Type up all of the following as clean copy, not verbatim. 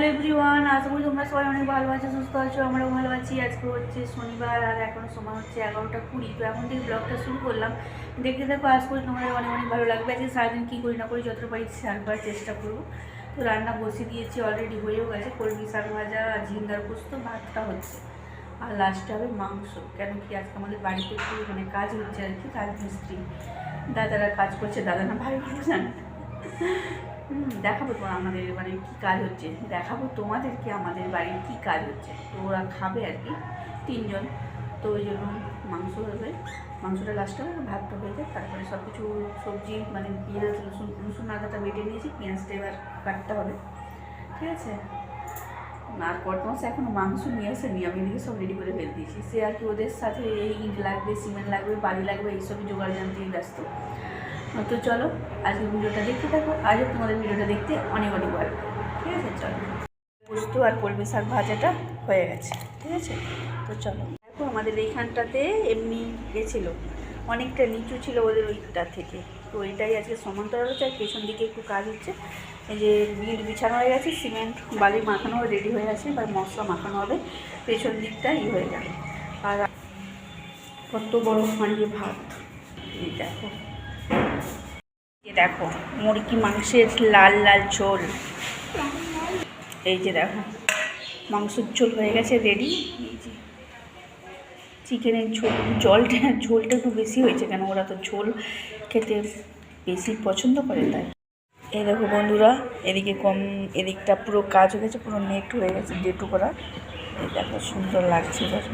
Hello everyone, আশা করি তোমরা সবাই অনেক ভালো আছো, সুস্থ আছো। আমরাও ভালো আছি। আজকে হচ্ছে শনিবার আর এখন সময় হচ্ছে 11টা 20। তো এখন থেকে ব্লগটা শুরু করলাম। দেখতে দেখো, আশা করি তোমাদের অনেক অনেক ভালো লাগবে। আজকে সারাদিন কী করি না করি যতটা পারি শেয়ার করার চেষ্টা করবো। তো রান্না বসিয়ে দিয়েছি, অলরেডি হয়েও গেছে। কলমি শাক ভাজা, ঝিঙ্গার পোস্ত, ভাতটা হচ্ছে, আর লাস্টে হবে মাংস। কেন কি আজকে আমাদের বাড়িতে একটু কাজ হচ্ছে আর কি, কাজ মিস্ত্রি দাদারা কাজ করছে। দাদা না ভাই ভালো জানে। দেখাবো তো আমাদের কী কাজ হচ্ছে, দেখাবো তোমাদেরকে আমাদের বাড়ির কী কাজ হচ্ছে। তো ওরা খাবে আর কি, 3 জন। তো ওই জন্য মাংস হবে, মাংসটা লাস্টে হবে, ভাতটা হয়ে যায়। তারপরে সব কিছু সবজি পেঁয়াজ রসুন আদাটা বেটে নিয়েছি, পেঁয়াজটা এবার কাটতে হবে, ঠিক আছে। আর কটমাস এখনও মাংস নিয়ে আসেনি, আমি এদিকে সব রেডি করে ফেলে দিয়েছি। সে আর কি ওদের সাথে এই ইট লাগবে, সিমেন্ট লাগবে, বালি লাগবে, এইসবই জোগাড় জানতেই ব্যস্ত। তো চলো আজকে ভিডিওটা দেখতে থাকো। আজও তোমাদের ভিডিওটা দেখতে অনেক অনেক ভালো, ঠিক আছে। চলো, পোস্ত আর কলমি শাক ভাজাটা হয়ে গেছে, ঠিক আছে। তো চলো, দেখো আমাদের এইখানটাতে এমনি গেছিলো, অনেকটা নিচু ছিল ওদের ওইটা থেকে। তো এটাই আজকে সমান্তরাল হচ্ছে, আর পেছন দিকে একটু কাজ হচ্ছে। এই যে বিট বিছানো হয়ে গেছে, সিমেন্ট বালি মাখানো রেডি হয়ে আছে, এবার মশলা মাখানো হবে, পেছন দিকটা হয়ে যাবে। আর কত বড় হাঁড়িয়ে ভাত, এই দেখো, দেখো মুরগি মাংসের লাল লাল ঝোল। এই যে দেখো মাংসের ঝোল হয়ে গেছে রেডি। এই যে চিকেনের ঝোল, ঝোলটা একটু বেশি হয়েছে, কেন ওরা তো ঝোল খেতে বেশি পছন্দ করে তাই। এই দেখো বন্ধুরা, এদিকে এদিকটা পুরো কাজ হয়ে গেছে, পুরো নেট হয়ে গেছে, ডেটু করা। এই দেখো সুন্দর লাগছে এবার।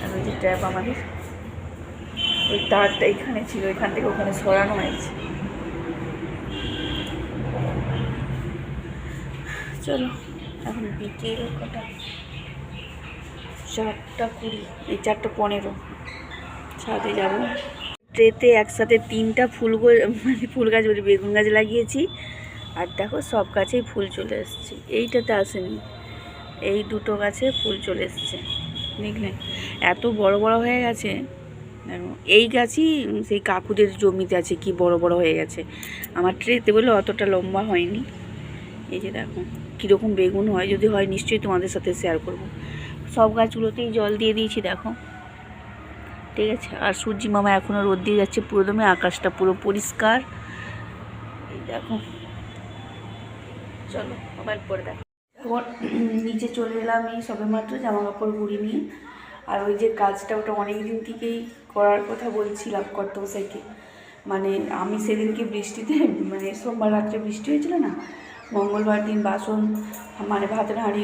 আর ওই যে ট্যাপ আমাদের ওই তারটা এখানে ছিল, এখান থেকে ওখানে সরানো হয়েছে। চলো, এখন বিকেল কটা, 4টা 20, এই 4টা 15 ছাদে যাবো। ট্রেতে একসাথে 3টা ফুল গাছ বলি, বেগুন গাছ লাগিয়েছি। আর দেখো সব গাছেই ফুল চলে এসছে, এইটাতে আসেনি, এই 2টো গাছে ফুল চলে এসছে, দেখলে এত বড় বড় হয়ে গেছে। দেখো এই গাছই সেই কাকুদের জমিতে আছে, কি বড় বড় হয়ে গেছে। আমার ট্রেতে বলে অতটা লম্বা হয়নি। এই যে দেখো কীরকম বেগুন হয়, যদি হয় নিশ্চয়ই তোমাদের সাথে শেয়ার করব। সব গাছগুলোতেই জল দিয়ে দিয়েছি দেখো, ঠিক আছে। আর সূর্যি মামা এখনও রোদ দিয়ে যাচ্ছে পুরোদমে, আকাশটা পুরো পরিষ্কার। এই দেখো, চলো মোবাইল পরে দেখো। এখন নিচে চলে এলাম এই সবে মাত্র, জামা কাপড় গুড়ি নিয়ে। আর ওই যে কাজটা, ওটা অনেক দিন থেকেই করার কথা বলছিলাম কর্তবসাইকে। আমি সেদিনকে বৃষ্টিতে, সোমবার রাত্রে বৃষ্টি হয়েছিল না, মঙ্গলবার দিন বাসন ভাতের হাঁড়ি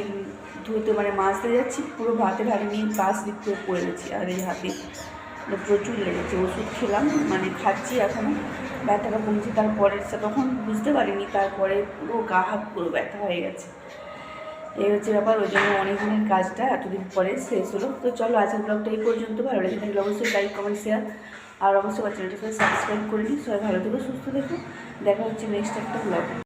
ধুতে মাজতে যাচ্ছি, পুরো ভাতের হাঁড়ি নিয়ে পাশ দিক করে পড়ে গেছি। আর এই হাতে প্রচুর লেগেছে, ওষুধ খেলাম, খাচ্ছি এখনও, ব্যথাটা কমছে। তারপরে তখন বুঝতে পারিনি, তারপরে পুরো গা হাত পুরো ব্যথা হয়ে গেছে। এই হচ্ছে ব্যাপার, ওই জন্য অনেক দিনের কাজটা এতদিন পরে শেষ হলো। তো চলো আজকের ব্লগটা এই পর্যন্ত। ভালো লেগে থাকলে অবশ্যই লাইক কমেন্ট শেয়ার, আর অবশ্যই চ্যানেলটাকে সাবস্ক্রাইব করে নিই। সবাই ভালো থেকো, সুস্থ থেকো, দেখা হচ্ছে নেক্সট একটা ব্লগে।